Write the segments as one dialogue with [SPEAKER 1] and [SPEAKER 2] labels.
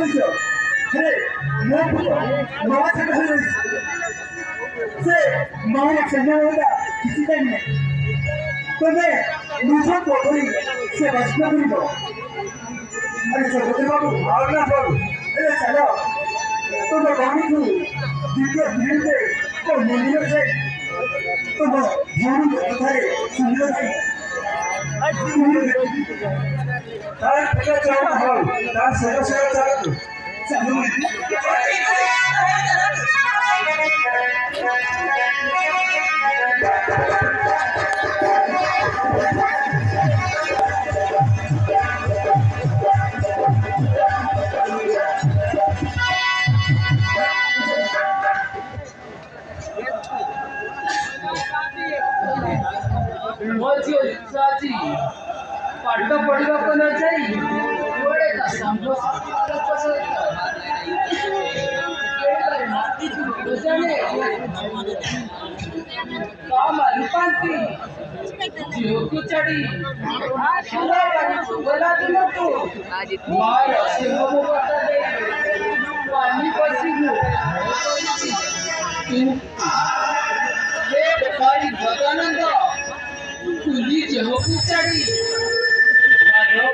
[SPEAKER 1] କରିଛ ହେଲେ ମୋ ପୁଅ ମାମା ଛାଟ ହୋଇଯାଇଛି ସେ ମାମା ସମୟଟା କିଛି ଟାଇମ୍ ନାହିଁ ତମେ ନିଜ ପୋଖରୀ ସେ ବାସ୍ନା କରିବ ଆରେ ଚକ୍ରବର୍ତ୍ତୀ ବାବୁ ଭାବନା ବାବୁ ହେଲେ ଚାଲ ତମ ଗାଁକୁ ଦ୍ୱିତୀୟ ଦିନରେ ତ ମନ୍ଦିର ଯାଇ ତମ ଭଉଣୀ କଥାରେ ଶୁଣିଲ ଯାଇ ତାର ପିଲା ଚାଲ ହଉ ତାର ସେବା ସେବା ଚାଲୁ ଚାଲୁ
[SPEAKER 2] ମୋ ଝିଅ ଲିସାଜି ପାଠ ପଢିବାକୁ ନ ଯାଇ କୁଆଡ଼େ ତା ସାଙ୍ଗ ରୂପାନ୍ତି ଝିଅକୁ ଛାଡ଼ି ଗଲା ଦିନକୁ ମାର ପାଣି ପଶିବୁ ବେପାରୀ ଜଗାନନ୍ଦ କୁଲି ଝିଅକୁ ଛାଡ଼ି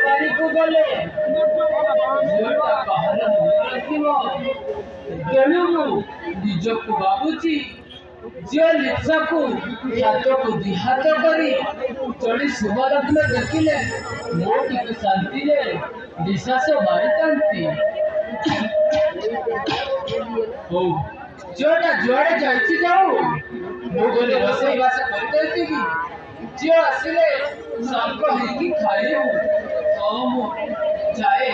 [SPEAKER 2] ବାରିକୁ ଗଲେ ଝିଅଟା କାହାର ରଖିବ ତେଣୁ ମୁଁ ନିଜକୁ ଭାବୁଛି ଝିଅ ଲିସାକୁ ହାତକୁ ଦିହାତ କରି ଚଳି ଶୁଭଲଗ୍ନ ଦେଖିଲେ ମୁଁ ଟିକେ ଶାନ୍ତିରେ ନିଶ୍ୱାସ ମାରିଥାନ୍ତି। ହଉ ଝିଅଟା ଯୁଆଡ଼େ ଯାଇଛି ଯାଉ ମୁଁ ଗଲେ ରୋଷେଇବାସ କରିଦେଇଥିବି ଝିଅ ଆସିଲେ ସାଙ୍ଗ ହେଇକି ଖାଇବୁ। ହଁ ମୁଁ ଯାଏ।